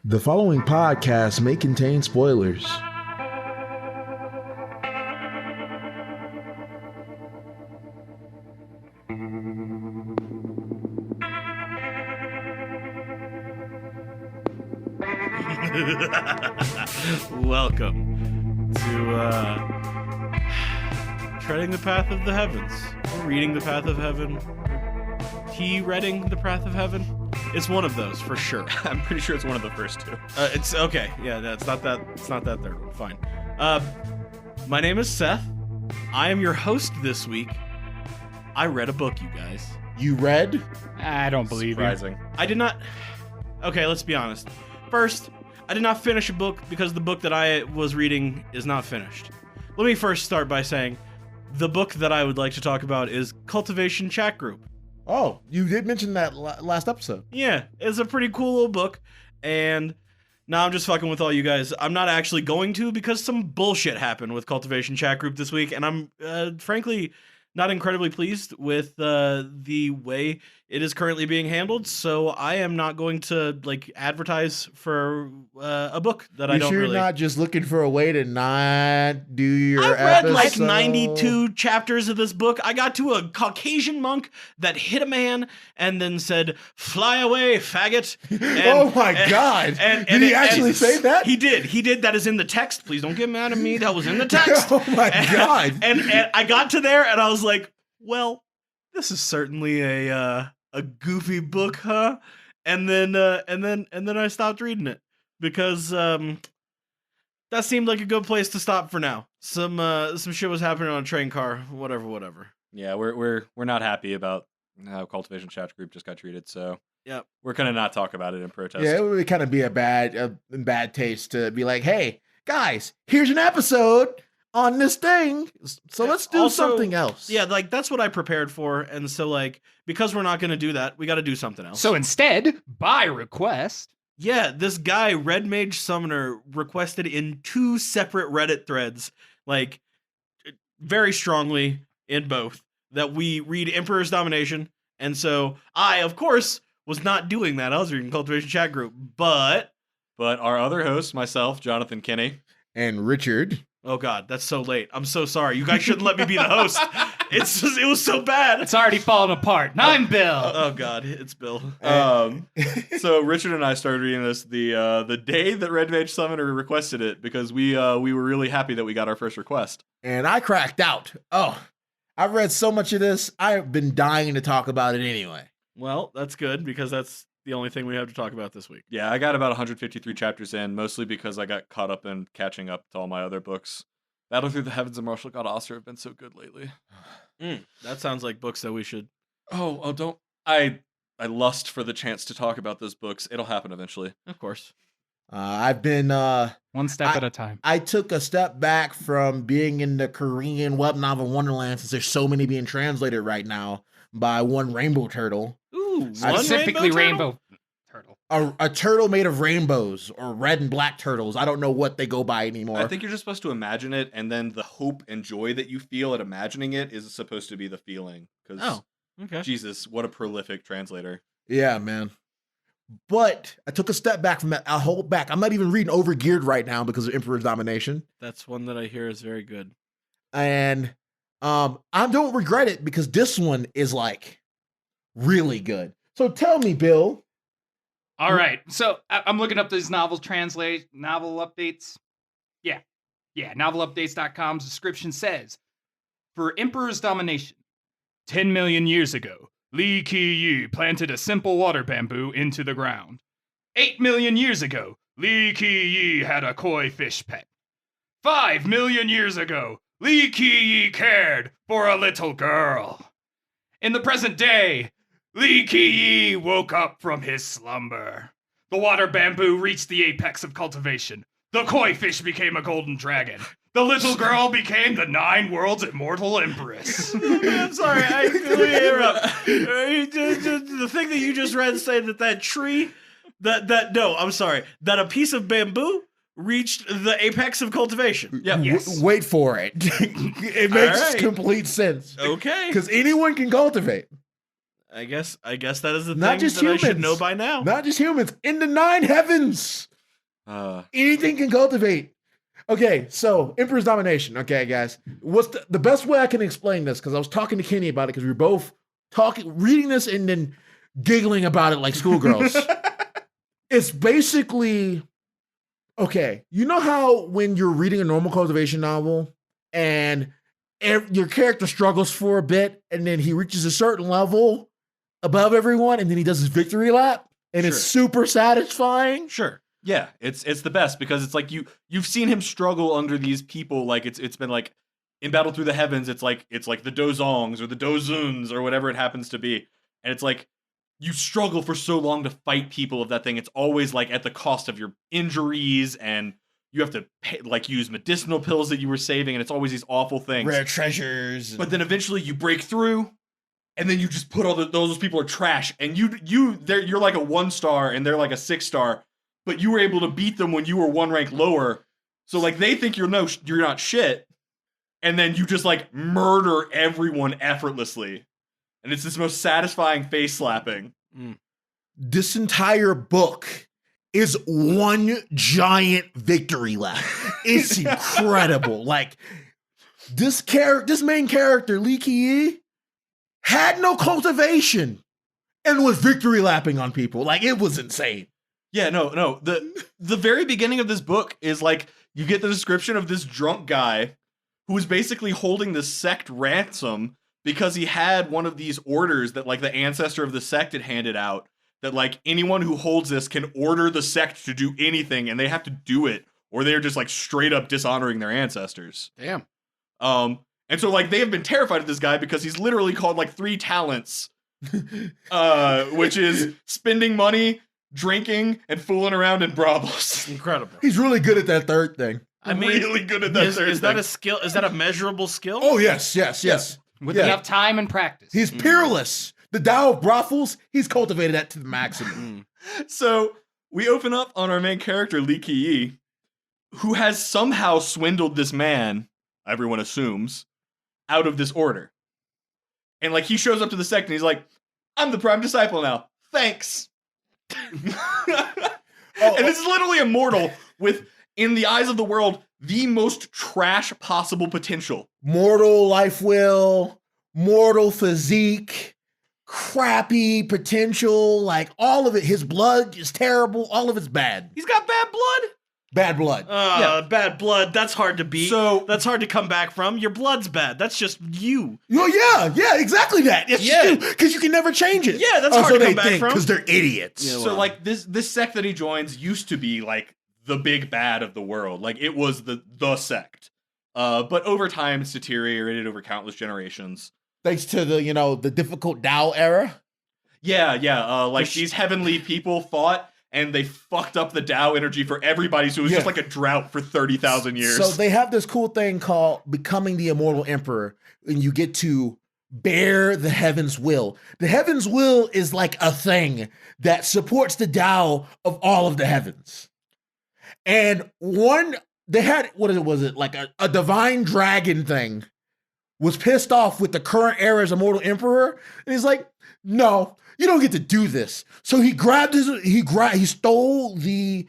The following podcast may contain spoilers. Welcome to treading the path of the heavens, or reading the path of heaven, reading the path of heaven. It's one of those for sure. I'm pretty sure it's one of the first two. It's okay. Yeah, it's not that third one. Fine. My name is Seth. I am your host this week. I read a book, you guys. You read? I don't believe Surprising. I did not. Okay, let's be honest. First, I did not finish a book because the book that I was reading is not finished. Let me first start by saying the book that I would like to talk about is Cultivation Chat Group. Oh, you did mention that last episode. Yeah, it's a pretty cool little book, and now I'm just fucking with all you guys. I'm not actually going to because some bullshit happened with Cultivation Chat Group this week, and I'm frankly not incredibly pleased with the way it is currently being handled, so I am not going to advertise for a book that I don't You're really... not just looking for a way to not do your I've read episode? 92 chapters of this book. I got to a Caucasian monk that hit a man and then said, "Fly away, faggot." And, oh my God. Did he actually say that? He did. That is in the text. Please don't get mad at me. That was in the text. Oh my God. And I got to there and I was like, well, this is certainly a goofy book, huh? And then I stopped reading it because that seemed like a good place to stop for now. Some shit was happening on a train car, whatever. Yeah, we're not happy about how Cultivation Chat Group just got treated, so Yep. we're gonna not talk about it in protest. Yeah, it would kind of be a bad taste to be like, hey, guys, here's an episode on this thing, so let's do Also, something else. Yeah, that's what I prepared for, and so because we're not going to do that, we got to do something else. So instead, by request, yeah, this guy redmagesummoner requested in 2 separate Reddit threads, very strongly in both, that we read Emperor's Domination, and so I, of course, was not doing that. I was reading Cultivation Chat Group, but our other hosts, myself, Jonathan Kinney, And Richard. oh god, that's so late. I'm so sorry. You guys shouldn't let me be the host. It was so bad. it's already falling apart. Now I'm Bill. Oh god, it's Bill. So Richard and I started reading this the day that redmagesummoner requested it because we were really happy that we got our first request. And I cracked out. Oh, I've read so much of this. I've been dying to talk about it anyway. Well, that's good because that's the only thing we have to talk about this week. Yeah, I got about 153 chapters in, mostly because I got caught up in catching up to all my other books. Battle Through the Heavens and Martial God Oster have been so good lately. That sounds like books that we should... Oh, don't... I lust for the chance to talk about those books. It'll happen eventually. Of course. I've been... One step at a time. I took a step back from being in the Korean web novel Wonderland since there's so many being translated right now by one rainbow turtle. Ooh, Specifically rainbow turtle. A turtle made of rainbows or red and black turtles. I don't know what they go by anymore. I think you're just supposed to imagine it, and then the hope and joy that you feel at imagining it is supposed to be the feeling. Oh, okay. Jesus, what a prolific translator. Yeah, man. But I took a step back from that. I'll hold back. I'm not even reading Overgeared right now because of Emperor's Domination. That's one that I hear is very good. And I don't regret it because this one is really good. So tell me, Bill. All right. So I'm looking up these novel updates. Yeah, novelupdates.com's description says, for Emperor's Domination, 10 million years ago, Li Qiye planted a simple water bamboo into the ground. 8 million years ago, Li Qiye had a koi fish pet. 5 million years ago, Li Qiye cared for a little girl. In the present day, Li Qiye woke up from his slumber. The water bamboo reached the apex of cultivation. The koi fish became a golden dragon. The little girl became the 9 worlds immortal empress. I'm sorry, let me interrupt. The thing that you just read saying that tree, that a piece of bamboo reached the apex of cultivation. Yeah. Yes. Wait for it. It makes All right. complete sense. Okay. Because anyone can cultivate. I guess that is the Not thing just that I should humans. know by now. Not just humans. In the 9 heavens. Anything can cultivate. Okay, so Emperor's Domination. Okay, guys. What's the best way I can explain this? Because I was talking to Kenny about it because we were both reading this and then giggling about it like schoolgirls. It's basically, okay, you know how when you're reading a normal cultivation novel and your character struggles for a bit and then he reaches a certain level above everyone and then he does his victory lap and it's super satisfying? Sure. Yeah, it's the best because it's like you've seen him struggle under these people. Like it's been like in Battle Through the Heavens, it's like the Dozongs or the Dozuns or whatever it happens to be, and it's like you struggle for so long to fight people of that thing. It's always like at the cost of your injuries, and you have to use medicinal pills that you were saving, and it's always these awful things, rare treasures. But then eventually you break through, and then you just put all those people are trash, and you're like a 1-star and they're like a 6-star. But you were able to beat them when you were 1 rank lower. So like they think you're not shit. And then you just like murder everyone effortlessly. And it's this most satisfying face slapping. This entire book is one giant victory lap. It's incredible. Like this main character, Li Qiye, had no cultivation and was victory lapping on people. Like it was insane. Yeah, no. The very beginning of this book is like you get the description of this drunk guy who was basically holding the sect ransom because he had one of these orders that like the ancestor of the sect had handed out that like anyone who holds this can order the sect to do anything and they have to do it or they're just like straight up dishonoring their ancestors. Damn. And so like they have been terrified of this guy because he's literally called like 3 talents, which is spending money, drinking, and fooling around in brothels. Incredible. He's really good at that third thing. I mean, really good at that third thing. Is that a skill? Is that a measurable skill? Oh, yes. With enough time and practice. He's peerless. The Tao of brothels, he's cultivated that to the maximum. So we open up on our main character, Li Qiye, who has somehow swindled this man, everyone assumes, out of this order. And like he shows up to the sect and he's like, I'm the prime disciple now. Thanks. And this is literally immortal with, in the eyes of the world, the most trash possible potential. Mortal life will, mortal physique, crappy potential, like all of it. His blood is terrible. All of it's bad. He's got bad blood? Bad blood. Bad blood. That's hard to beat. So that's hard to come back from. Your blood's bad. That's just you. Oh yeah, exactly that. It's Yeah. because you can never change it. Yeah, that's hard to come back from. Because they're idiots. Yeah, So like this sect that he joins used to be like the big bad of the world. Like it was the sect. But over time it's deteriorated over countless generations. Thanks to the difficult Tao era. Yeah. Like these heavenly people fought and they fucked up the Tao energy for everybody, so it was just like a drought for 30,000 years. So they have this cool thing called becoming the immortal emperor, and you get to bear the heaven's will. The heaven's will is like a thing that supports the Tao of all of the heavens. And they had, was it like a divine dragon thing was pissed off with the current era's immortal emperor, and he's like, no, you don't get to do this. So he stole the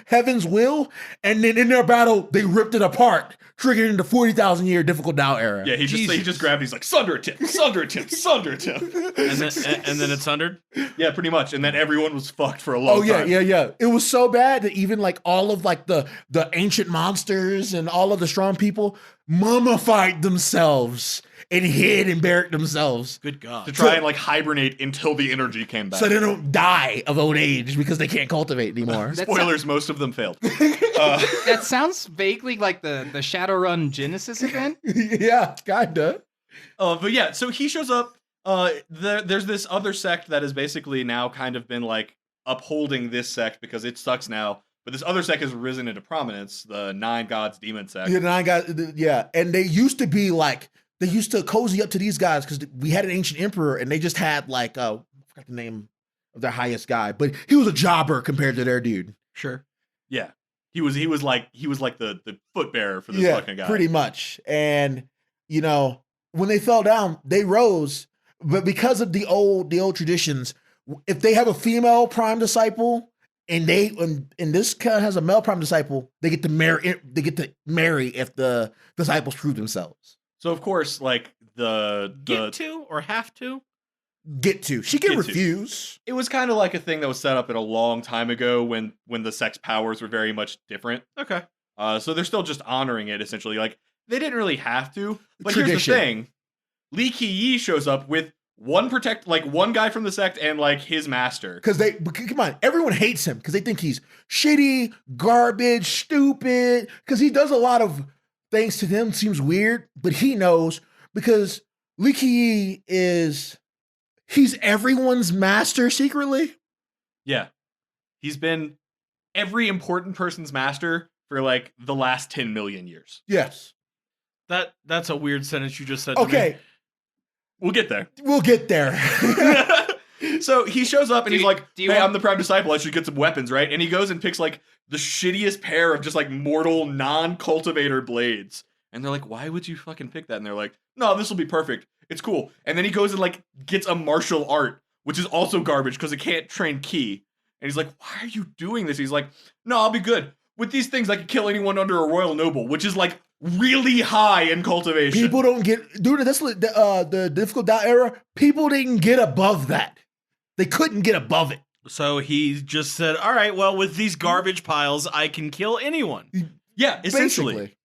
heaven's will, and then in their battle they ripped it apart, triggering the 40,000 year difficult Tao era. Yeah, he just grabbed. He's like sunder it, sunder it, sunder it, and then it's sundered. Yeah, pretty much. And then everyone was fucked for a long time. Yeah. It was so bad that even like all of like the ancient monsters and all of the strong people mummified themselves and hid and buried themselves. Good God. To try and like hibernate until the energy came back. So they don't die of old age because they can't cultivate anymore. Spoilers, most of them failed. That sounds vaguely like the Shadowrun Genesis event. Yeah, kinda. But yeah, so he shows up. There's this other sect that has basically now kind of been like upholding this sect because it sucks now. But this other sect has risen into prominence, the 9 Gods Demon sect. Yeah, 9 Gods, yeah. And they used to be like, they used to cozy up to these guys because we had an ancient emperor and they just had like, I forgot the name of their highest guy, but he was a jobber compared to their dude. Sure. Yeah. He was like the foot bearer for this fucking guy. Pretty much. And when they fell down, they rose, but because of the old traditions, if they have a female prime disciple and this kind of has a male prime disciple. They get to marry. They get to marry if the disciples prove themselves. So of course, like Get to or have to? Get to. She can Get to. refuse. it was kind of like a thing that was set up in a long time ago when the sect's powers were very much different. Okay. So they're still just honoring it essentially. Like they didn't really have to. But Tradition. here's the thing: Li Qiye shows up with one guy from the sect and like his master. Because come on, everyone hates him because they think he's shitty, garbage, stupid. Because he does a lot of things to them seems weird, but he knows because Li Qiye he's everyone's master secretly. Yeah, he's been every important person's master for like the last 10 million years. Yes. That's a weird sentence you just said. To Okay, me. We'll get there. we'll get there. So he shows up and he's like, do you hey, want- I'm the prime disciple. I should get some weapons, right? And he goes and picks like the shittiest pair of just like mortal non-cultivator blades. And they're like, why would you fucking pick that? And they're like, no, this will be perfect. It's cool. And then he goes and like gets a martial art, which is also garbage because it can't train ki. And he's like, why are you doing this? He's like, no, I'll be good. With these things, I can kill anyone under a royal noble, which is like really high in cultivation. People don't get during the difficult doubt era. People didn't get above that. They couldn't get above it. So he just said, all right, well, with these garbage piles, I can kill anyone. Yeah, essentially. Basically.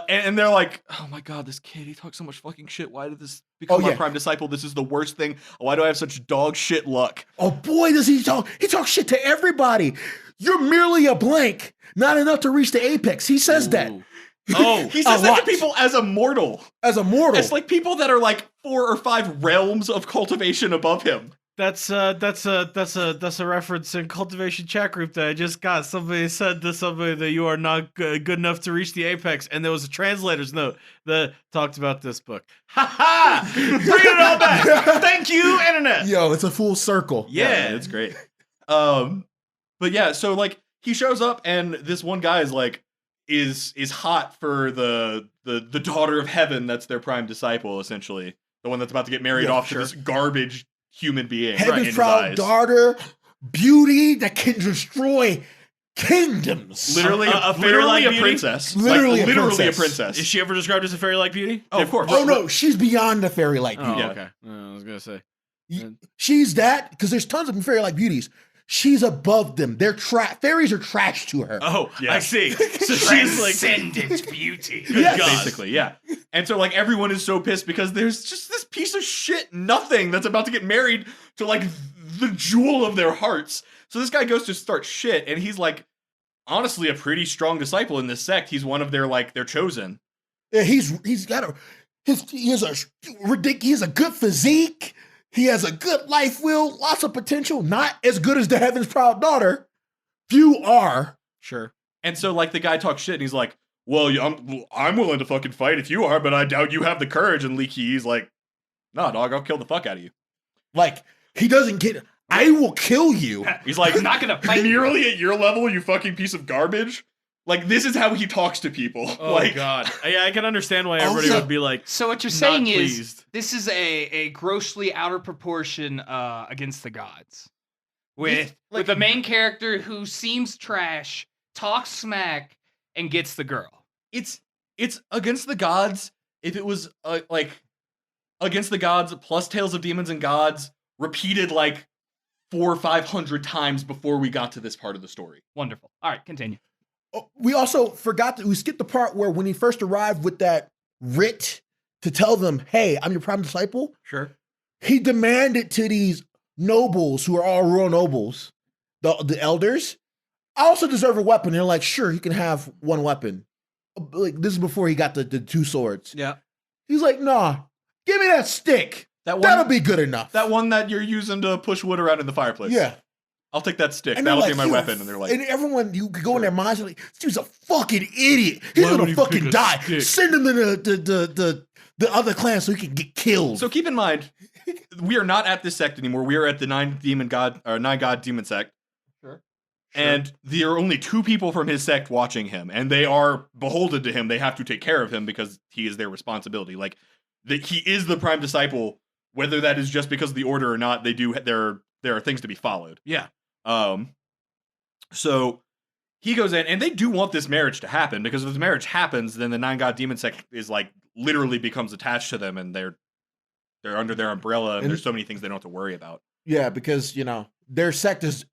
And they're like, oh my god, this kid, he talks so much fucking shit. Why did this become Oh, my yeah. prime disciple? This is the worst thing. Why do I have such dog shit luck? Oh boy, does he talk! He talks shit to everybody. You're merely a blank, not enough to reach the apex. He says that Ooh. Oh, He says A that lot. to people as a mortal. as a mortal. It's like people that are like 4 or 5 realms of cultivation above him. that's a reference in Cultivation Chat Group that I just got. Somebody said to somebody that you are not good enough to reach the apex, and there was a translator's note that talked about this book. Ha ha! Bring it all back. Thank you, internet. Yo, it's a full circle. Yeah. it's great. But yeah, so like he shows up and this one guy is like is hot for the daughter of heaven that's their prime disciple, essentially. The one that's about to get married Yeah, off sure. to this garbage human being. in Heaven's his proud eyes. daughter, beauty that can destroy kingdoms. Literally, A fairy literally like a beauty? princess. Literally Like, a literally princess. a princess. Is she ever described as a fairy like beauty? Oh, of course. Oh no, she's beyond the fairy like Oh, beauty. Yeah. okay. I was gonna say. She's that because there's tons of fairy like beauties. She's above them. They're fairies are trash to her. Oh, Yeah. I see. So she's like, Transcendent beauty. good Yes. God. Basically, yeah. And so like everyone is so pissed because there's just this piece of shit nothing that's about to get married to like the jewel of their hearts. So this guy goes to start shit and he's like honestly a pretty strong disciple in this sect. He's one of their like their chosen. Yeah, he has a good physique. He has a good life will, lots of potential. Not as good as the Heaven's proud daughter. Few are. Sure. And so like the guy talks shit and he's like, well, I'm willing to fucking fight if you are, but I doubt you have the courage. And Li Qiye's like, nah, dog, I'll kill the fuck out of you. Like he doesn't get. I will kill you. He's like, I'm not gonna fight you. nearly at your level, you fucking piece of garbage. Like this is how he talks to people. Oh, like, God. Yeah, I can understand why everybody Also- would be like, So what you're not saying is pleased. this is a grossly out of proportion against the gods. With the main character who seems trash, talks smack, and gets the girl. it's against the gods. If it was like against the gods plus Tales of Demons and Gods repeated like 400 or 500 times before we got to this part of the story. Wonderful. All right, continue. Oh, we also forgot that we skipped the part where when he first arrived with that writ to tell them, "Hey, I'm your prime disciple." sure. He demanded to these nobles who are all royal nobles, the elders, I also deserve a weapon. They're like, sure, you can have one weapon. Like this is before he got the 2 swords. Yeah. He's like, nah, give me that stick. That one, That'll be good enough. that one that you're using to push wood around in the fireplace. Yeah. I'll take that stick. And they're That'll like, be my "You're a weapon. And they're like, and everyone, you could go in their minds like, this dude's a fucking idiot. He's Why would gonna he fucking pick a die. stick?" Send him to the other clan so he can get killed. So keep in mind, we are not at this sect anymore. We are at the 9 god demon sect. Sure. And there are only 2 people from his sect watching him, and they are beholden to him. They have to take care of him because he is their responsibility. Like he is the prime disciple, whether that is just because of the order or not. They do there are things to be followed. Yeah. So he goes in, and they do want this marriage to happen, because if the marriage happens, then the 9-god demon sect is like literally becomes attached to them, and they're under their umbrella, and there's so many things they don't have to worry about. Yeah, because their sect has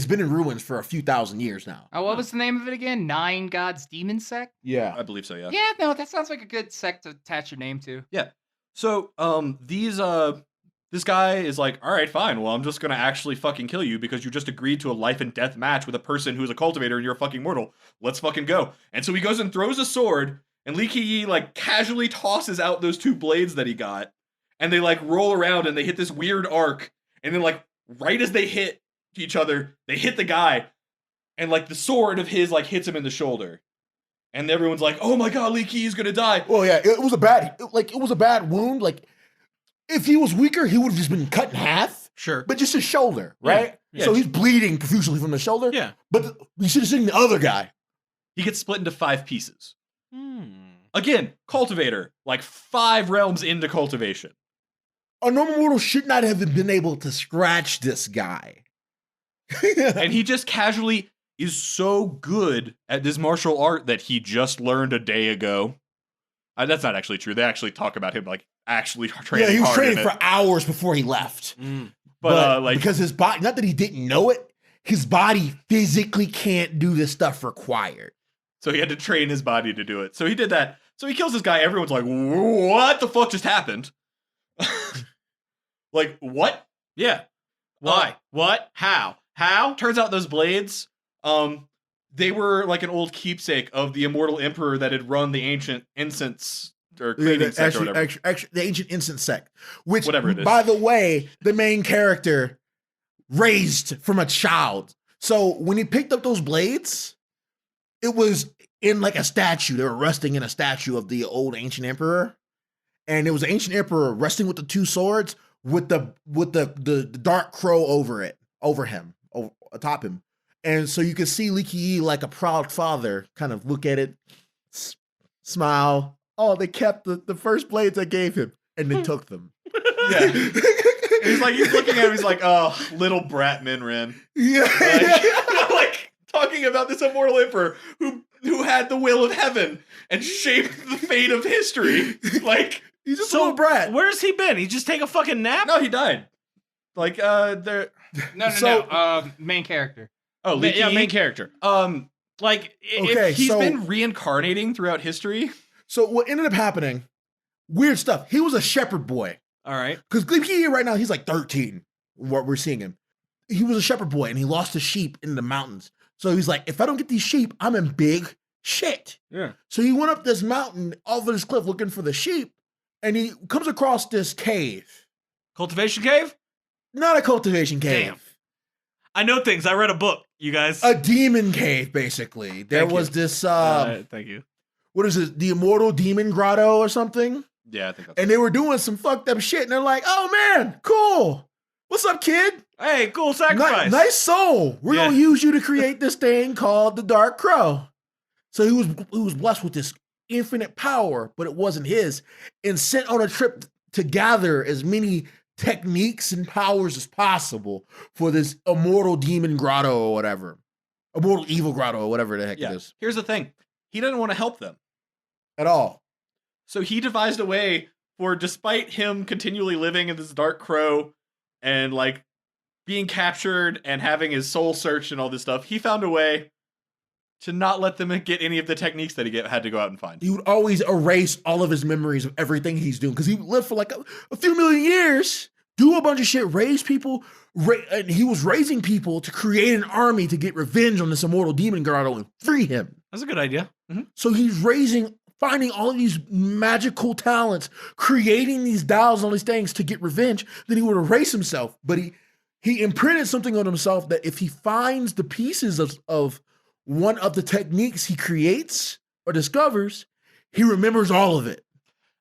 been in ruins for a few thousand years now. Oh, what was the name of it again? 9 Gods Demon Sect? Yeah. I believe so, yeah. Yeah, no, that sounds like a good sect to attach your name to. Yeah. So, this guy is like, all right, fine. Well, I'm just going to actually fucking kill you because you just agreed to a life and death match with a person who's a cultivator and you're a fucking mortal. Let's fucking go. And so he goes and throws a sword, and Li Qiye like casually tosses out those 2 blades that he got, and they like roll around and they hit this weird arc, and then like right as they hit each other, they hit the guy, and like the sword of his like hits him in the shoulder. And everyone's like, "Oh my god, Li Qiye's going to die." Well, yeah, it was a bad wound. Like, if he was weaker, he would have just been cut in half. Sure. But just his shoulder, right? Yeah. So he's bleeding profusely from the shoulder. Yeah. But you should have seen the other guy. He gets split into 5 pieces. Again, cultivator, like 5 realms into cultivation. A normal mortal should not have been able to scratch this guy. And he just casually is so good at this martial art that he just learned a day ago. That's not actually true. They actually talk about him like actually training. Yeah, he was hard training in for it. hours before he left. But like, because his body, not that he didn't know it, his body physically can't do the stuff required. so he had to train his body to do it. So he did that. So he kills this guy. Everyone's like, "What the fuck just happened?" Like, what? Yeah. Why? What? How? Turns out those blades, they were like an old keepsake of the immortal emperor that had run the ancient incense or cleaning sect or whatever. Actually, the ancient incense sect, which, Whatever it is. by the way, the main character raised from a child. So when he picked up those blades, it was in like a statue. They were resting in a statue of the old ancient emperor, and it was the ancient emperor resting with the 2 swords with the dark crow over him, atop him. And so you can see Li Qiye, like a proud father, kind of look at it, smile. Oh, they kept the first blades I gave him, and they took them. Yeah. He's looking at him, he's like, "Oh, little brat Minrin." Yeah. Like talking about this immortal emperor who had the will of heaven and shaped the fate of history. Like, He's just a little brat. Where's he been? He just take a fucking nap? no, he died. Like, there. No. Main character. Oh, Li Qiye? main character. Like, Okay, He's so been reincarnating throughout history. so what ended up happening? Weird stuff. He was a shepherd boy. all right. Because Li Qiye right now, he's like 13. What we're seeing him. He was a shepherd boy, and he lost his sheep in the mountains. So he's like, if I don't get these sheep, I'm in big shit. Yeah. So he went up this mountain, off of this cliff, looking for the sheep, and he comes across this cave. Cultivation cave? Not a cultivation cave. Damn. I know things. I read a book, you guys. A demon cave, basically. There Thank was you. this, Thank you. what is it? The Immortal Demon Grotto or something? Yeah, I think that's And they were doing some fucked up shit, and they're like, oh man, cool. What's up, kid? Hey, cool sacrifice. Nice soul. We're Yeah. gonna use you to create this thing called the Dark Crow. So he was blessed with this infinite power, but it wasn't his, and sent on a trip to gather as many techniques and powers as possible for this immortal demon grotto or whatever. Immortal evil grotto or whatever the heck it is. Here's the thing. He doesn't want to help them. At all. So he devised a way for, despite him continually living in this dark crow and like being captured and having his soul searched and all this stuff, he found a way to not let them get any of the techniques that he had to go out and find. He would always erase all of his memories of everything he's doing because he lived for like a few million years, do a bunch of shit, raise people, and he was raising people to create an army to get revenge on this immortal demon grotto and free him. That's a good idea. So he's finding all of these magical talents, creating these dials and all these things to get revenge. Then he would erase himself, but he imprinted something on himself that if he finds the pieces of one of the techniques he creates or discovers, he remembers all of it.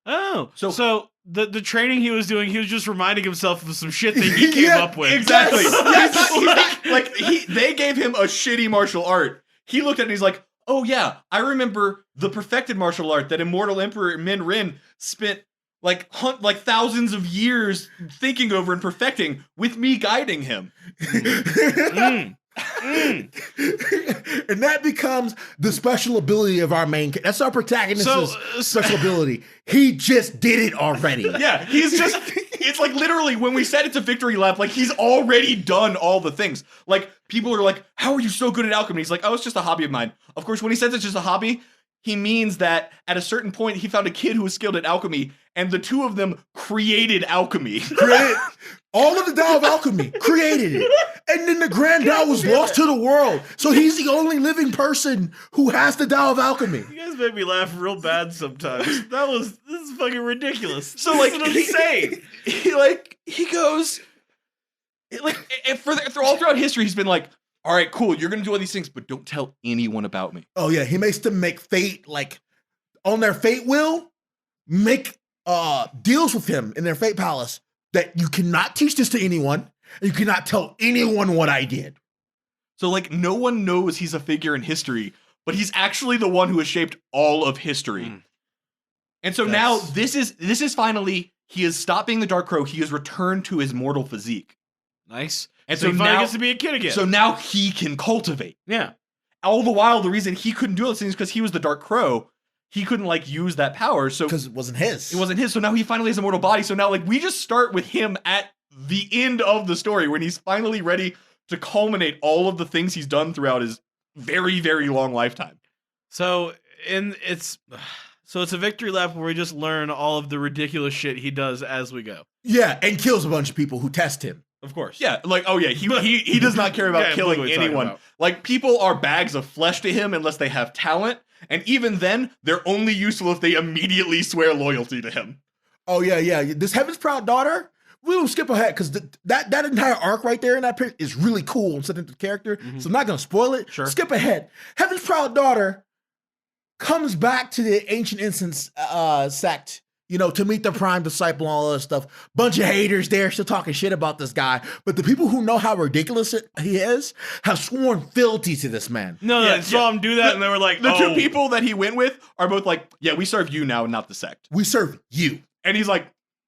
Oh, so the training he was doing, he was just reminding himself of some shit that he came Yeah, up with. Exactly. Yes. They gave him a shitty martial art. He looked at it and he's like, "Oh yeah, I remember the perfected martial art that Immortal Emperor Minrin spent like thousands of years thinking over and perfecting with me guiding him." And that becomes the special ability of our main. That's our protagonist's special ability. He just did it already. Yeah, he's just. It's like literally when we said it's a victory lap, like he's already done all the things. Like people are like, "How are you so good at alchemy?" He's like, "Oh, it's just a hobby of mine." Of course, when he says it's just a hobby, he means that at a certain point he found a kid who was skilled at alchemy, and the two of them created alchemy. All of the Tao of Alchemy, created it. And then the Grand Tao was lost to the world. So he's the only living person who has the Tao of Alchemy. You guys make me laugh real bad sometimes. This is fucking ridiculous. So like this is insane. He goes like for all throughout history he's been like, all right, cool, you're gonna do all these things, but don't tell anyone about me. Oh yeah, he makes them make fate, like on their fate wheel, make deals with him in their fate palace that you cannot teach this to anyone, and you cannot tell anyone what I did. So like no one knows he's a figure in history, but he's actually the one who has shaped all of history. And so now this is finally, he has stopped being the Dark Crow, he has returned to his mortal physique. Nice. And So he finally gets to be a kid again. So now he can cultivate. yeah. All the while, the reason he couldn't do those things is because he was the Dark Crow. He couldn't like use that power. So Because it wasn't his. it wasn't his. So now he finally has a mortal body. So now like we just start with him at the end of the story when he's finally ready to culminate all of the things he's done throughout his very, very long lifetime. So it's a victory lap where we just learn all of the ridiculous shit he does as we go. Yeah, and kills a bunch of people who test him. Of course. Yeah, like, oh yeah, he does not care about Yeah, killing what are we talking anyone. about? Like, people are bags of flesh to him unless they have talent, and even then, they're only useful if they immediately swear loyalty to him. Oh yeah. This Heaven's Proud Daughter, we will skip ahead because that entire arc right there in that picture is really cool and set into the character. So I'm not gonna spoil it. Sure. Skip ahead. Heaven's Proud Daughter comes back to the Ancient Incense sect, to meet the prime disciple and all that stuff. Bunch of haters there still talking shit about this guy. But the people who know how ridiculous he is have sworn fealty to this man. No, Yeah, I saw him do that, and they were like, The oh. two people that he went with are both like, yeah, we serve you now, not the sect. We serve you. And he's like,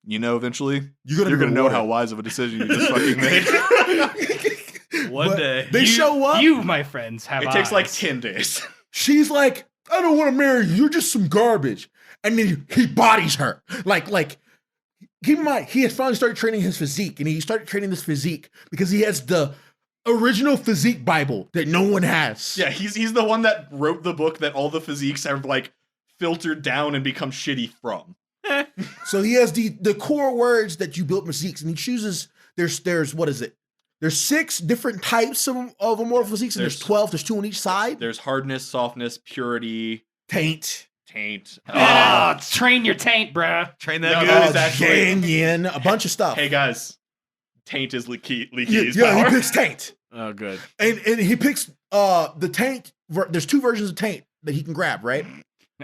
eventually, You're gonna know rewarded. how wise of a decision you just fucking made. One But day. they show up. You, my friends, have It takes like eyes. 10 days. She's like, I don't want to marry you. You're just some garbage. And then he bodies her. Like, keep in mind, he has finally started training his physique. And he started training this physique because he has the original physique Bible that no one has. Yeah, he's the one that wrote the book that all the physiques have like filtered down and become shitty from. So he has the core words that you build physiques. And he chooses, there's what is it? There's 6 different types of immortal physiques. And there's 12. There's 2 on each side. There's hardness, softness, purity, Taint. Oh, train your taint, bruh. Train No, that that goose. is actually- Yang, yin, a bunch of stuff. Hey guys, taint is Li yeah, Qiye's he power. picks Taint. Oh, good. And he picks the Taint. There's 2 versions of Taint that he can grab, right?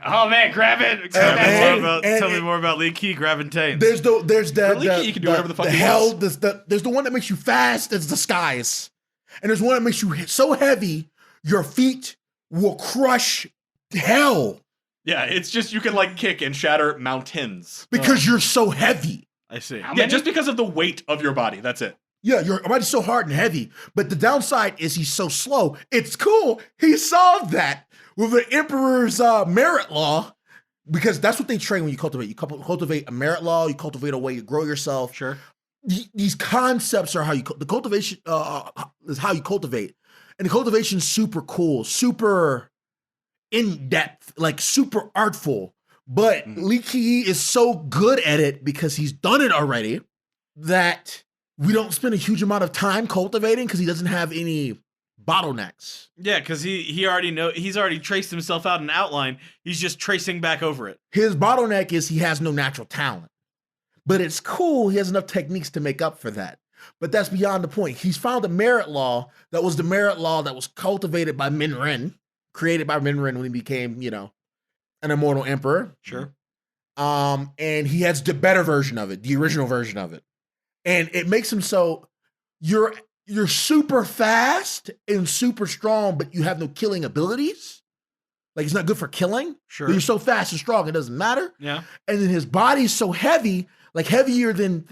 Oh man, grab it. Tell me And- more about and- tell me more about Li Qiye grabbing taints. There's the Really? You can do whatever the fuck you hell. want. There's the one that makes you fast as the skies, and there's one that makes you so heavy your feet will crush hell Yeah, it's just you can like kick and shatter mountains. because you're so heavy. I see. How Yeah, many? just because of the weight of your body. That's it. Yeah, your body's so hard and heavy, but the downside is he's so slow. It's cool. He solved that with the Emperor's merit law, because that's what they train when you cultivate. You cultivate a merit law. You cultivate a way you grow yourself. Sure. These concepts are how you the cultivation is how you cultivate, and the cultivation's super cool, super in depth, like super artful. But Li Qiye is so good at it because he's done it already that we don't spend a huge amount of time cultivating because he doesn't have any bottlenecks. Yeah, because he's already traced himself out in outline. He's just tracing back over it. His bottleneck is he has no natural talent. But it's cool, he has enough techniques to make up for that. But that's beyond the point. He's found a merit law that was the merit law that was cultivated by Minren, created by Minren when he became, an immortal emperor. Sure. And he has the better version of it, the original version of it. And it makes him so you're super fast and super strong, but you have no killing abilities. Like, it's not good for killing. Sure. But you're so fast and strong, it doesn't matter. Yeah. And then his body's so heavy, like heavier than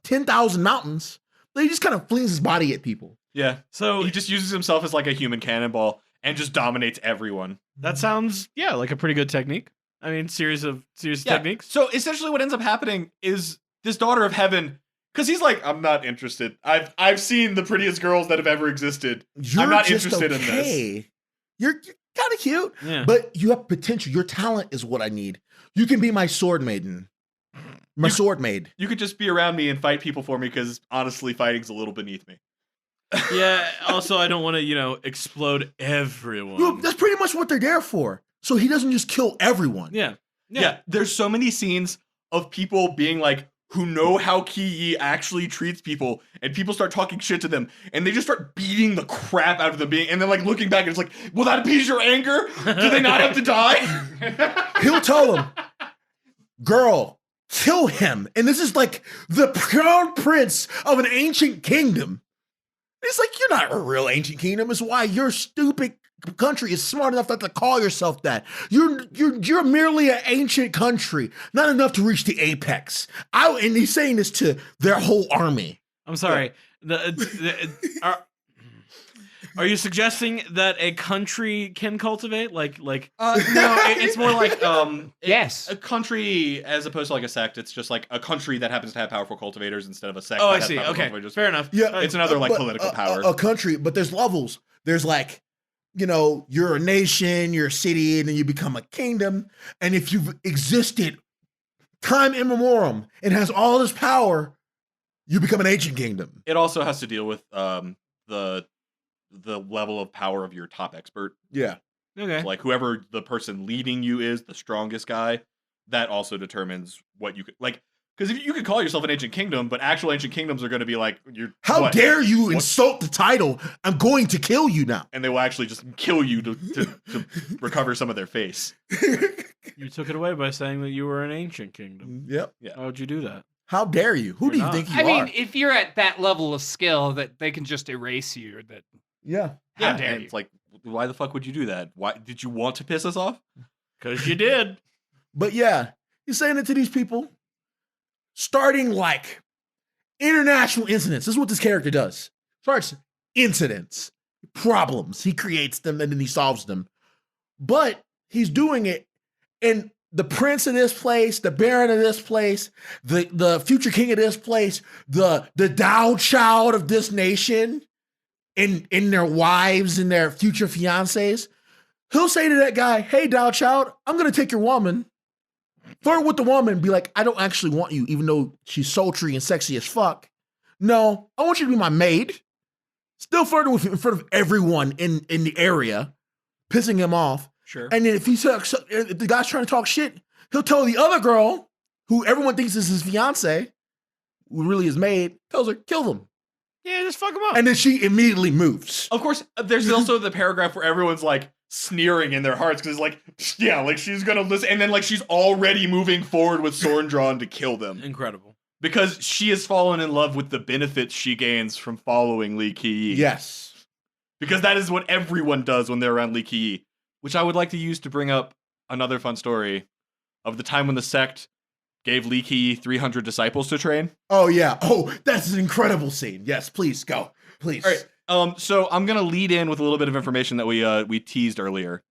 10,000 mountains, that he just kind of flings his body at people. Yeah. So He just uses himself as like a human cannonball and just dominates everyone. that sounds like a pretty good technique. I mean, series of techniques. So essentially what ends up happening is this daughter of heaven, because he's like, I'm not interested. I've seen the prettiest girls that have ever existed. You're I'm not just interested in this. okay. You're kind of cute, Yeah. but you have potential. Your talent is what I need. You can be my sword maiden. My sword maid. You could just be around me and fight people for me because honestly, fighting's a little beneath me. Yeah. Also, I don't want to, explode everyone. Well, that's pretty much what they're there for. So he doesn't just kill everyone. Yeah. Yeah. There's so many scenes of people being like, who know how Wayyyy actually treats people, and people start talking shit to them, and they just start beating the crap out of them, and then like looking back, and it's like, will that appease your anger? Do they not have to die? He'll tell him, girl, kill him. And this is like the crown prince of an ancient kingdom. It's like, you're not a real ancient kingdom. It's why your stupid country is smart enough not to call yourself that. You're merely an ancient country, not enough to reach the apex. And he's saying this to their whole army. I'm sorry. Are you suggesting that a country can cultivate? No, it's more like Yes. a country as opposed to like a sect. It's just like a country that happens to have powerful cultivators instead of a sect. Oh, that I has see. powerful Okay, cultivators. fair enough. Yeah, It's another like but political power. A country, but there's levels. There's like, you're a nation, you're a city, and then you become a kingdom. And if you've existed time immemorial and has all this power, you become an ancient kingdom. It also has to deal with the level of power of your top expert. Yeah. Okay. So, like whoever the person leading you is, the strongest guy, that also determines what you could like. Because if you could call yourself an ancient kingdom, but actual ancient kingdoms are going to be like, How dare you insult the title? I'm going to kill you now. And they will actually just kill you to recover some of their face. You took it away by saying that you were an ancient kingdom. Yep. Yeah. How would you do that? How dare you? Who You're do you not. think you I are? mean, if you're at that level of skill that they can just erase you, or that Yeah. how dare and you? it's like, why the fuck would you do that? Why did you want to piss us off? Because you did. But yeah, he's saying it to these people, starting like international incidents. This is what this character does. Starts incidents, problems. He creates them and then he solves them. But he's doing it in the prince of this place, the baron of this place, the future king of this place, the Tao child of this nation, in their wives and their future fiancés. He'll say to that guy, hey, Tao child, I'm going to take your woman, flirt with the woman, and be like, I don't actually want you, even though she's sultry and sexy as fuck. No, I want you to be my maid. Still flirting with you in front of everyone in the area, pissing him off. Sure. And then if the guy's trying to talk shit, he'll tell the other girl, who everyone thinks is his fiance, who really is maid, tells her, kill them. Yeah, just fuck him up. And then she immediately moves. Of course, there's also the paragraph where everyone's like sneering in their hearts because it's like, yeah, like she's gonna listen, and then like she's already moving forward with sword drawn to kill them Incredible. because she has fallen in love with the benefits she gains from following Li Qiye. Yes. Because that is what everyone does when they're around Li Qiye, which I would like to use to bring up another fun story of the time when the sect gave Li Qiye 300 disciples to train. Oh, yeah. Oh, that's an incredible scene. Yes, please, go. Please. All right. So I'm gonna lead in with a little bit of information that we teased earlier.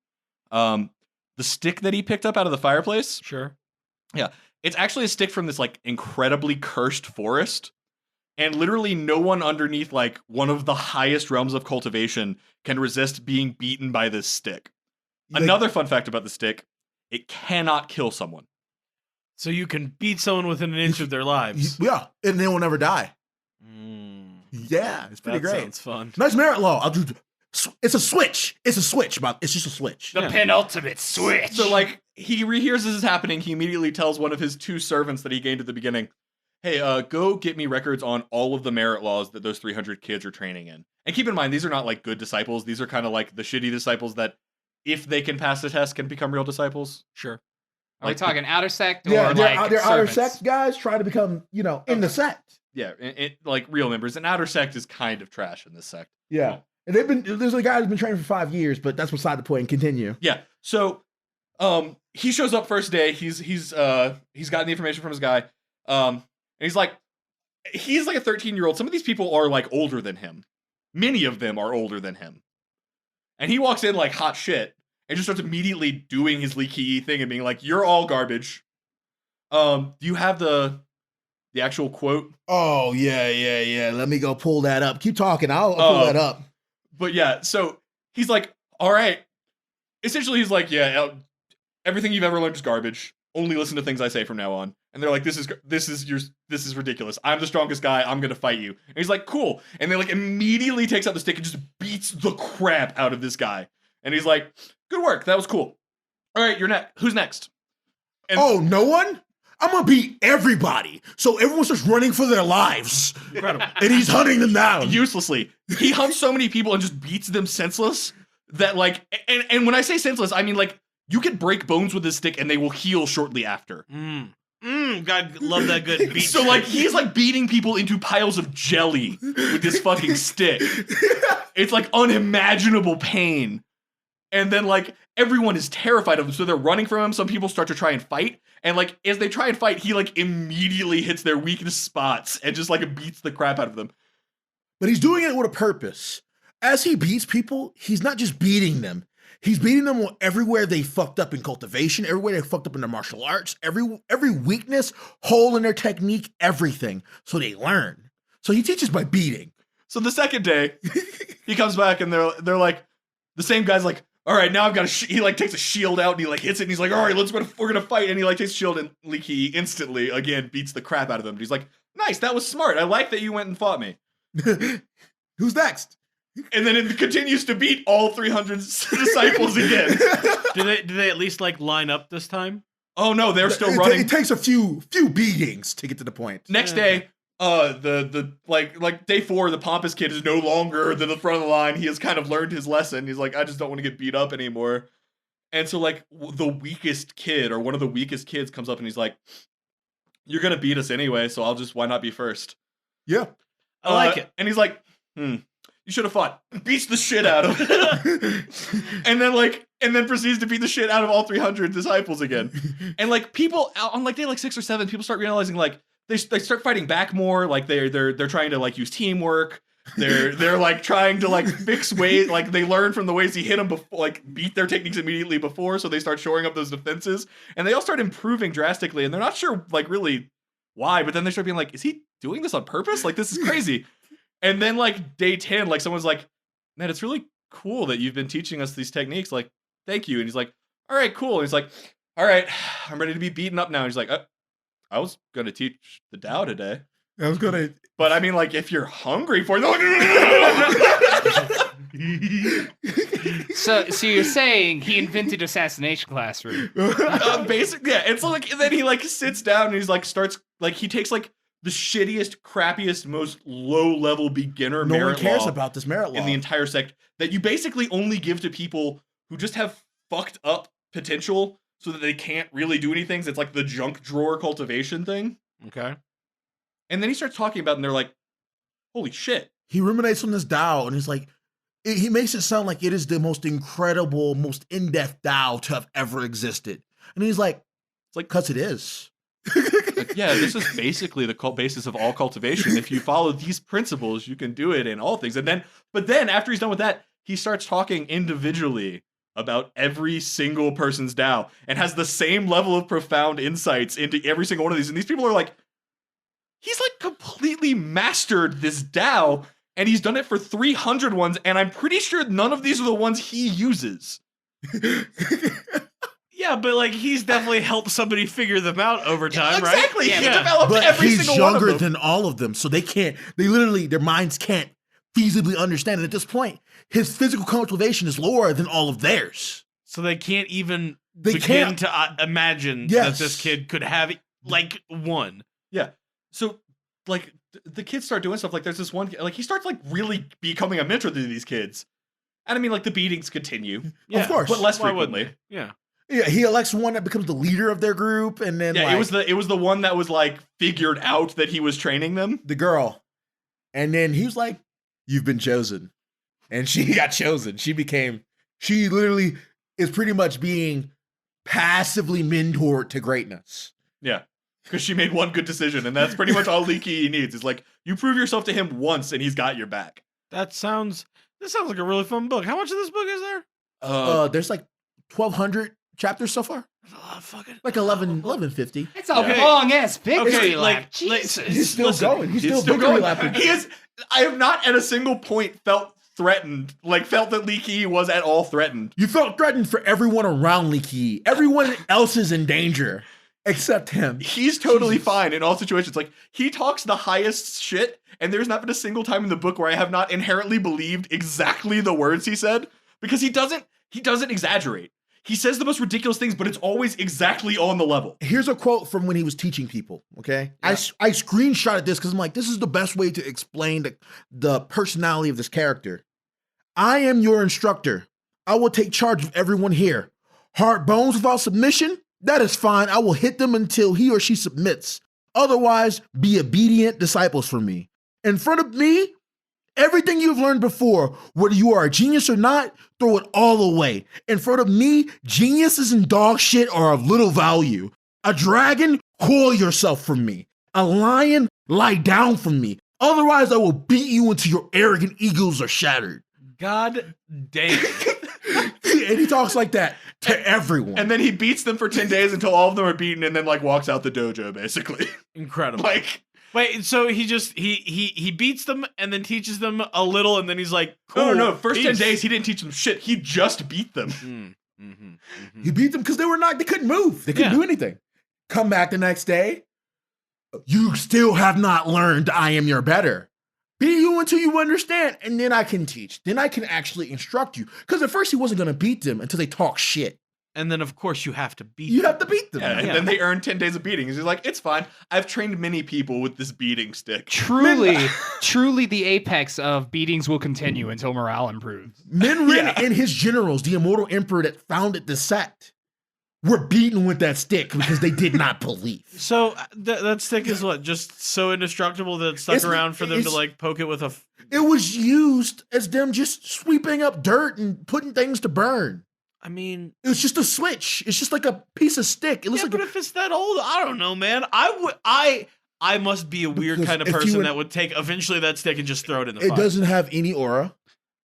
The stick that he picked up out of the fireplace. Sure. Yeah, it's actually a stick from this like incredibly cursed forest, and literally no one underneath like one of the highest realms of cultivation can resist being beaten by this stick. Like- Another fun fact about the stick: it cannot kill someone. So you can beat someone within an inch of their lives. Yeah, and they will never die. Mm, Yeah, it's pretty that great. sounds fun. Nice merit law. I'll do. It's a switch. It's a switch. It's just a switch. The Yeah. penultimate switch. So like he rehears this is happening. He immediately tells one of his two servants that he gained at the beginning, "Hey, go get me records on all of the merit laws that those 300 kids are training in." And keep in mind, these are not like good disciples. These are kind of like the shitty disciples that, if they can pass the test, can become real disciples. Sure. Are we talking outer sect or Yeah, like they're outer servants? sect guys trying to become, in the sect. Yeah, like real members. An outer sect is kind of trash in this sect. Yeah. And there's a guy who's been training for 5 years, but that's beside the point. Continue. Yeah. So, he shows up first day. He's gotten the information from his guy. And he's like a 13-year-old. Some of these people are like older than him. Many of them are older than him. And he walks in like hot shit and just starts immediately doing his Li Qiye thing and being like, "You're all garbage." Do you have the actual quote? Oh, yeah. Let me go pull that up. Keep talking. I'll pull that up. But yeah, so he's like, all right. Essentially, he's like, yeah, everything you've ever learned is garbage. Only listen to things I say from now on. And they're like, this is ridiculous. I'm the strongest guy. I'm gonna fight you. And he's like, cool. And then like immediately takes out the stick and just beats the crap out of this guy. And he's like, good work. That was cool. All right, you're next. Who's next? And no one? I'm gonna beat everybody. So everyone's just running for their lives. Incredible. And he's hunting them down. Uselessly. He hunts so many people and just beats them senseless that like, and when I say senseless, I mean like you can break bones with this stick and they will heal shortly after. God, love that good beat. So like he's like beating people into piles of jelly with this fucking stick. It's like unimaginable pain. And then like everyone is terrified of him, so they're running from him. Some people start to try and fight, and like as they try and fight, he like immediately hits their weakest spots and just like beats the crap out of them. But he's doing it with a purpose. As he beats people, he's not just beating them. He's beating them everywhere they fucked up in cultivation, everywhere they fucked up in their martial arts, every weakness, hole in their technique, everything. So they learn. So he teaches by beating. So the second day, he comes back and they're like, the same guy's like, all right, now I've got he like takes a shield out and he like hits it and he's like, all right, we're gonna fight. And he like takes a shield and Li Qiye instantly again beats the crap out of them. But he's like, nice, that was smart. I like that you went and fought me. Who's next? And then it continues to beat all 300 disciples again. Do they at least like line up this time? Oh no, they're still running. It takes a few beatings to get to the point. Next day, the like day 4, the pompous kid is no longer the front of the line. He has kind of learned his lesson. He's like, I just don't want to get beat up anymore. And so like the weakest kid or one of the weakest kids comes up and he's like, you're gonna beat us anyway, so why not be first? Yeah, I like it. And he's like, you should have fought. Beats the shit out of him. and then proceeds to beat the shit out of all 300 disciples again. And like people on like day like 6 or 7, people start realizing like they start fighting back more. Like they're trying to like use teamwork. They're like trying to like fix ways. Like they learn from the ways he hit them before, like beat their techniques immediately before. So they start shoring up those defenses, and they all start improving drastically. And they're not sure like really why, but then they start being like, is he doing this on purpose? Like this is crazy. And then like day 10, like someone's like, man, it's really cool that you've been teaching us these techniques. Like, thank you. And he's like, all right, cool. And he's like, all right, I'm ready to be beaten up now. And he's like, I was going to teach the Tao today. I was going to. But I mean, like, if you're hungry for it. So you're saying he invented assassination classroom? Basically, yeah. It's like, and then he like sits down and he's like, he takes like the shittiest, crappiest, most low-level beginner No merit one cares law about this merit law in the entire sect that you basically only give to people who just have fucked up potential so that they can't really do anything. It's like the junk drawer cultivation thing. Okay. And then he starts talking about it and they're like, holy shit. He ruminates on this Tao and he's like, he makes it sound like it is the most incredible, most in-depth Tao to have ever existed. And he's like, it's like, cause it is. Like, yeah, this is basically the basis of all cultivation. If you follow these principles, you can do it in all things. But then after he's done with that, he starts talking individually about every single person's Tao and has the same level of profound insights into every single one of these. And these people are like, he's like completely mastered this Tao and he's done it for 300 ones. And I'm pretty sure none of these are the ones he uses. Yeah, but like he's definitely helped somebody figure them out over time, right? Exactly. Yeah. He developed But every he's single one of younger them. than all of them. So their minds can't feasibly understand. And at this point, his physical cultivation is lower than all of theirs. So they can't even They begin can't. to imagine Yes. that this kid could have like one. Yeah. So, like, the kids start doing stuff. Like, there's this one, like, he starts, like, really becoming a mentor to these kids. And I mean, like, the beatings continue. Yeah. Of course. But less Why wouldn't frequently. they? Yeah. Yeah, he elects one that becomes the leader of their group. And then Yeah, like, it was the one that was, like, figured out that he was training them. the girl. And then he was like, you've been chosen. And she got chosen. She literally is pretty much being passively mentored to greatness. Yeah. Because she made one good decision. And that's pretty much all Li Qiye needs. Is like, you prove yourself to him once and he's got your back. This sounds like a really fun book. How much of this book is there? There's like 1,200 chapters so far. That's a lot of fucking Like 1150. It's a long ass victory lap. like, Jesus. He's still going. He's still still victory going. lapping. I have not at a single point felt threatened, like felt that Li Qiye was at all threatened. You felt threatened for everyone around Li Qiye. Everyone else is in danger except him. He's totally fine in all situations. Like, he talks the highest shit, and there's not been a single time in the book where I have not inherently believed exactly the words he said, because he doesn't exaggerate. He says the most ridiculous things, but it's always exactly on the level. Here's a quote from when he was teaching people, okay? Yeah. I screenshotted this because I'm like, this is the best way to explain the personality of this character. I am your instructor. I will take charge of everyone here. Hard bones without submission? That is fine. I will hit them until he or she submits. Otherwise, be obedient disciples for me. In front of me, everything you've learned before, whether you are a genius or not, throw it all away. In front of me, geniuses and dog shit are of little value. A dragon, coil yourself from me. A lion, lie down from me. Otherwise, I will beat you until your arrogant egos are shattered. God damn. And he talks like that to everyone. And then he beats them for 10 days until all of them are beaten, and then like walks out the dojo, basically. Incredible. Like, wait, so he just he beats them and then teaches them a little, and then he's like, cool, no. First 10 peace. days, he didn't teach them shit. He just beat them. He beat them because they couldn't move. They couldn't do anything. Come back the next day. You still have not learned I am your better. Beat you until you understand, and then I can teach. Then I can actually instruct you. Because at first he wasn't going to beat them until they talk shit. And then, of course, you have to beat You them. have to beat them. Yeah, and then they earn 10 days of beatings. He's like, it's fine. I've trained many people with this beating stick. Truly the apex of beatings will continue until morale improves. Minrin and his generals, the immortal emperor that founded the sect, were beaten with that stick because they did not believe. So that stick is what? Just so indestructible that it stuck around for them to like poke it with a... It was used as them just sweeping up dirt and putting things to burn. I mean... It was just a switch. It's just like a piece of stick. It looks like but if it's that old, I don't know, man. I must be a weird Because kind of if you person would- that would take eventually that stick and just throw it in the it fire. doesn't have any aura.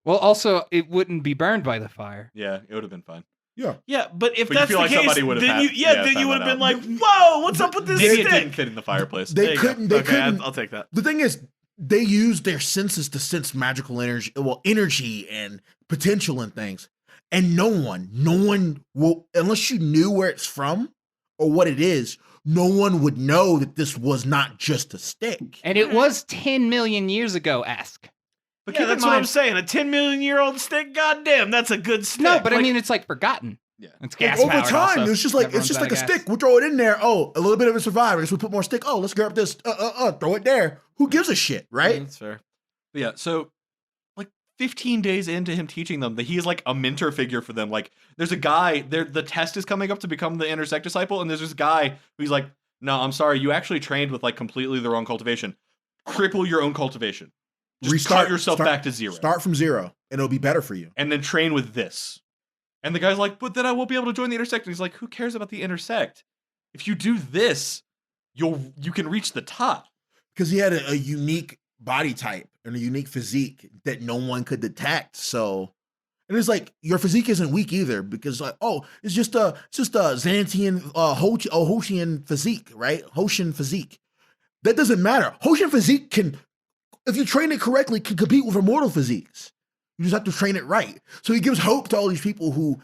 Well, also, it wouldn't be burned by the fire. Yeah, it would have been fine. Yeah, but if But you that's feel the like case, somebody would have then had- you yeah, then you found would have that been out. like, whoa, what's up with this Maybe it stick? didn't fit in the fireplace. They There you go. couldn't. They Okay, couldn't. I'll take that. The thing is, they use their senses to sense magical energy, energy and potential and things. And no one will, unless you knew where it's from or what it is, no one would know that this was not just a stick. And it was 10 million years ago, ask. But Yeah, keep in that's what I'm mind, saying. A 10 million year old stick. Goddamn, that's a good stick. No, but I Like, mean, it's like forgotten. Yeah. It's Like, gas over powered time, also. it's just like Everyone's out a of gas. stick. We'll throw it in there. Oh, a little bit of it survived. I guess we put more stick. Oh, let's grab this. Throw it there. Who gives a shit, right? That's fair. But yeah, so like 15 days into him teaching them, that he is like a mentor figure for them. Like, there's a guy there. The test is coming up to become the intersect disciple, and there's this guy who's like, "No, I'm sorry, you actually trained with like completely the wrong cultivation. Cripple your own cultivation. Just cut yourself back to zero. Start from zero, and it'll be better for you." And then train with this." And the guy's like, "But then I won't be able to join the intersect." And he's like, "Who cares about the intersect? If you do this, you can reach the top." Because he had a unique body type and a unique physique that no one could detect. So, and it's like your physique isn't weak either, because like, oh, it's just a Xantian, Hoshian physique, right? Hoshian physique. That doesn't matter. Hoshian physique can, if you train it correctly, can compete with immortal physiques. You just have to train it right. So he gives hope to all these people who,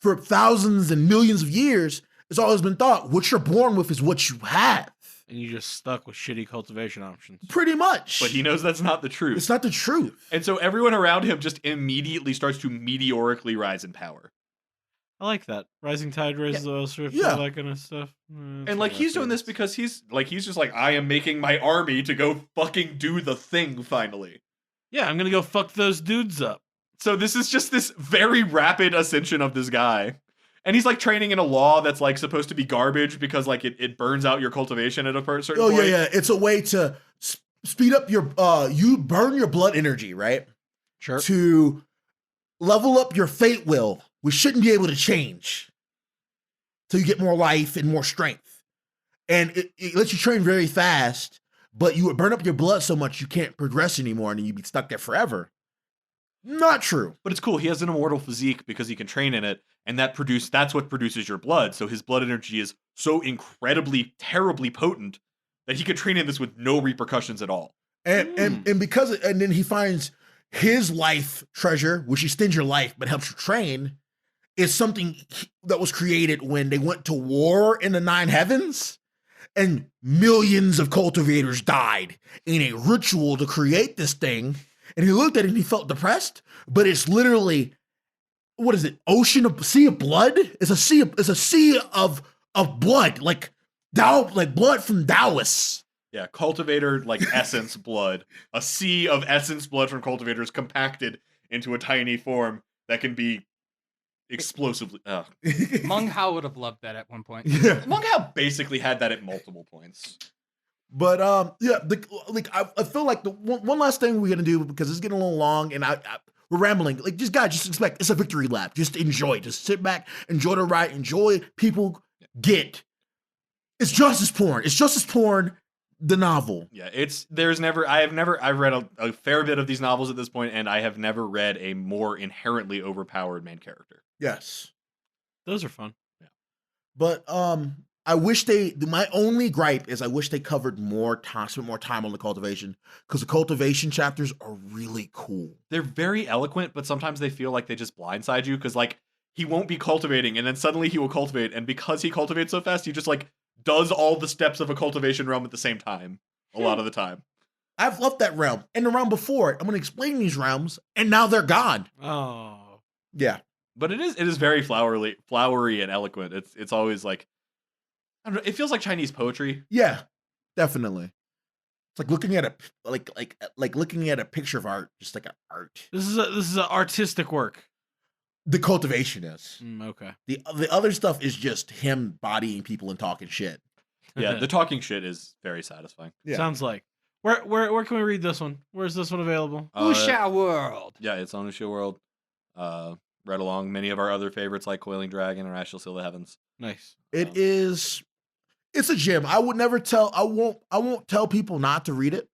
for thousands and millions of years, it's always been thought what you're born with is what you have. And you just stuck with shitty cultivation options. Pretty much. But he knows that's not the truth. It's not the truth. And so everyone around him just immediately starts to meteorically rise in power. I like that. Rising tide raises the oil strip, Yeah. all that kind of stuff. And like he's doing this because he's just like, I am making my army to go fucking do the thing finally. Yeah, I'm gonna go fuck those dudes up. So this is just this very rapid ascension of this guy. And he's like training in a law that's like supposed to be garbage because like it burns out your cultivation at a certain Oh point. yeah. It's a way to speed up your you burn your blood energy, right? Sure. To level up your fate will, which shouldn't be able to change. So you get more life and more strength. And it lets you train very fast, but you would burn up your blood so much you can't progress anymore and you'd be stuck there forever. Not true. But it's cool. He has an immortal physique because he can train in it, and that's what produces your blood. So his blood energy is so incredibly, terribly potent that he could train in this with no repercussions at all. And then he finds his life treasure, which extends your life but helps you train, is something that was created when they went to war in the Nine Heavens, and millions of cultivators died in a ritual to create this thing. And he looked at it and he felt depressed, but it's literally, what is it? Sea of blood? It's a sea of blood, like blood from Taoists. Yeah, cultivator like essence blood. A sea of essence blood from cultivators compacted into a tiny form that can be explosively. Meng Hao would have loved that at one point. Yeah. Meng Hao basically had that at multiple points. But I feel like the one last thing we're gonna do, because it's getting a little long and we're rambling. Like, just expect it's a victory lap. Just enjoy. Just sit back, enjoy the ride, enjoy people get. It's justice porn. It's justice porn. The novel. Yeah, I've read a fair bit of these novels at this point, and I have never read a more inherently overpowered main character. Yes. Those are fun. Yeah. But I wish my only gripe is I wish they covered spent more time on the cultivation, because the cultivation chapters are really cool. They're very eloquent, but sometimes they feel like they just blindside you, because like he won't be cultivating and then suddenly he will cultivate, and because he cultivates so fast, he just like does all the steps of a cultivation realm at the same time a lot of the time. I've loved that realm and the realm before it. I'm going to explain these realms, and now they're gone. Oh. Yeah. But it is very flowery and eloquent. It's always like, I don't know, it feels like Chinese poetry. Yeah, definitely. It's like looking at looking at a picture of art, just like an art. This is an artistic work. The cultivation is. Okay. The other stuff is just him bodying people and talking shit. Yeah, the talking shit is very satisfying. Yeah. Sounds like. Where can we read this one? Where's this one available? Wuxia World. Yeah, it's on Wuxia World. Read along many of our other favorites like Coiling Dragon or Ashel Seal the Heavens. Nice. It's a gem. I won't tell people not to read it.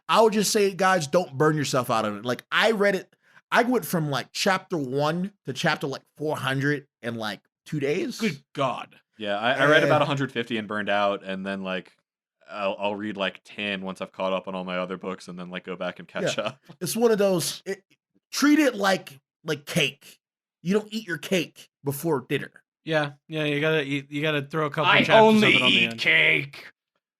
I would just say, guys, don't burn yourself out on it. Like, I read it. I went from like chapter 1 to chapter like 400 in like 2 days. Good God. Yeah, I read about 150 and burned out, and then like I'll read like 10 once I've caught up on all my other books, and then like go back and catch up. It's one of those. Treat it like cake. You don't eat your cake before dinner. Yeah, you gotta eat. You gotta throw a couple. I chapters only of it on the eat end. cake.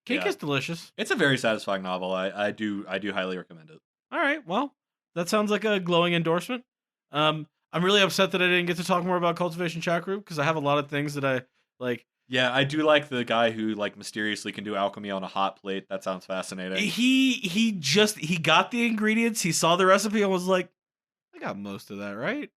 Cake Yeah. is delicious. It's a very satisfying novel. I do highly recommend it. All right, well, that sounds like a glowing endorsement. I'm really upset that I didn't get to talk more about Cultivation Chat Group, because I have a lot of things that I like. Yeah, I do like the guy who like mysteriously can do alchemy on a hot plate. That sounds fascinating. He got the ingredients, he saw the recipe and was like, I got most of that, right?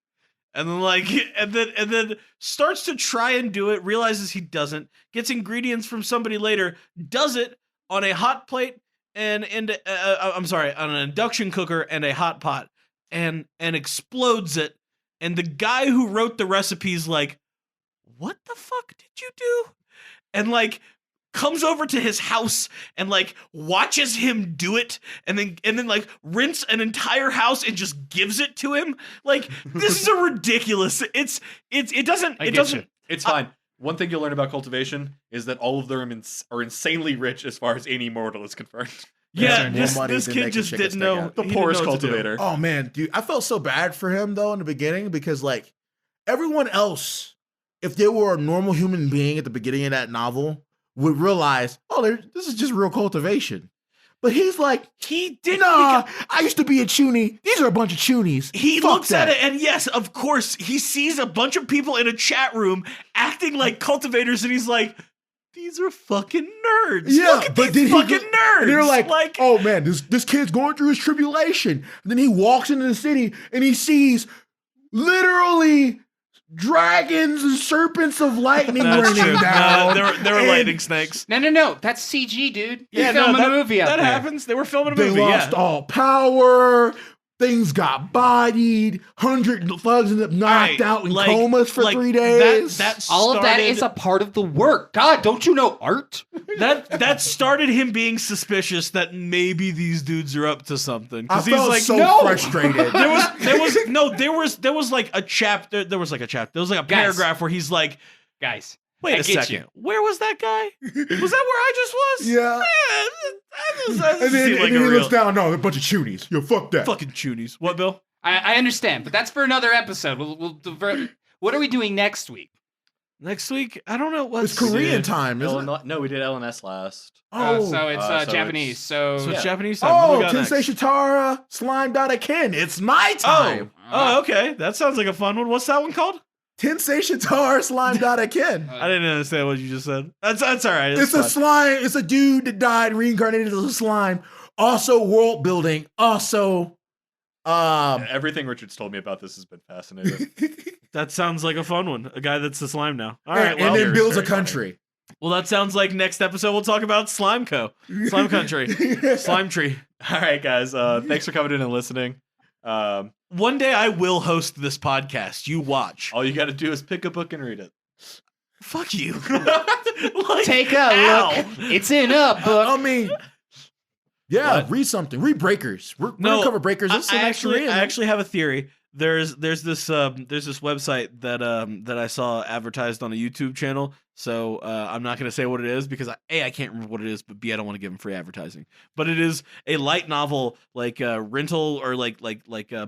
And then like and then starts to try and do it, realizes he doesn't, gets ingredients from somebody later, does it on a hot plate and on an induction cooker and a hot pot, and explodes it. And the guy who wrote the recipe's like, what the fuck did you do? And like comes over to his house and like watches him do it, and then like rinse an entire house and just gives it to him. Like, this is a ridiculous. It doesn't. It's fine. One thing you'll learn about cultivation is that all of them are insanely rich as far as any mortal is concerned. Yeah, More money this than kid they can just shake a didn't stick know. at. The he didn't poorest know what to do. cultivator. Oh man, dude, I felt so bad for him though in the beginning, because like everyone else, if they were a normal human being at the beginning of that novel, would realize, oh, this is just real cultivation. But he's like, He didn't. nah, I used to be a chuny. These are a bunch of chunies. He Fuck looks that. at it, and yes, of course, he sees a bunch of people in a chat room acting like cultivators, and he's like, these are fucking nerds. Yeah, Look at but these then fucking nerds. And they're like, oh man, this kid's going through his tribulation. And then he walks into the city and he sees literally dragons and serpents of lightning That's raining true. down. They were And lightning snakes. No. That's CG, dude. Yeah, They're filming that, a movie out that there. happens. They were filming a They movie. lost Yeah. all power. Things got bodied. 100 thugs ended up knocked out in comas for 3 days. All of that is a part of the work. God, don't you know art? That started him being suspicious that maybe these dudes are up to something. I Because he's felt like, so no. frustrated. There was like a chapter. There was like a paragraph where he's like, guys, wait I a get second. you. Where was that guy? Was that where I just was? Yeah. That And then, seemed like and then a he real looks down. No, they're a bunch of chunies. Yo, fuck that. fucking chunies. What, Bill? I understand, but that's for another episode. We'll divert. What are we doing next week? Next week? I don't know. It's Korean time, isn't it? No, we did LNS last. So it's so Japanese. So So it's Yeah. Japanese time. What do Oh, we got Tensei next? Shitara, Slime Ken. It's my time. Oh, okay. That sounds like a fun one. What's that one called? Tensei Shitara, Slime Ken. I didn't understand what you just said. That's all right. It's a fine. slime. It's a dude that died, reincarnated as a slime. Also, world building. Also, Everything Richard's told me about this has been fascinating. That sounds like a fun one. A guy that's a slime now. All and, right. Well, and then builds a very funny. country. well, that sounds like next episode we'll talk about Slime Co. Slime Country. Slime Tree. All right, guys. Thanks for coming in and listening. One day I will host this podcast. You watch. All you got to do is pick a book and read it. Fuck you. Like, take a ow. look. It's in a book. I mean, yeah, What? read something. Read Breakers. We're No, gonna cover Breakers. This is the I next Korean. actually have a theory. There's this website that I saw advertised on a YouTube channel. So I'm not gonna say what it is because I can't remember what it is, but B, I don't want to give them free advertising. But it is a light novel like rental or like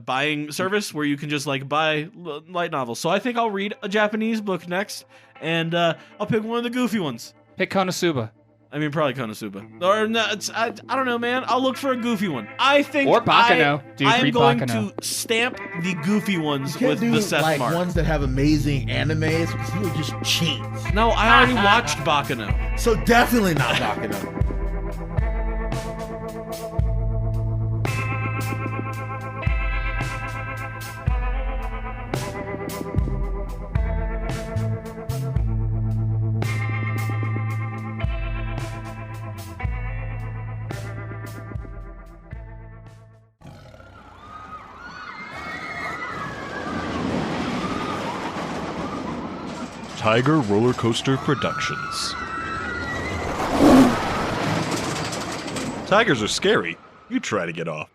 buying service where you can just like buy light novels. So I think I'll read a Japanese book next, and I'll pick one of the goofy ones. Pick Konosuba. I mean, probably Konosuba. Or no, I don't know, man. I'll look for a goofy one. I think Or Bakano. Dude, I am read going Bakano. to stamp the goofy ones You can't with do the Seth like mark. ones that have amazing animes because you would just cheat. No, I already watched Bakano. So definitely not Bakano. Tiger Roller Coaster Productions. Tigers are scary. You try to get off.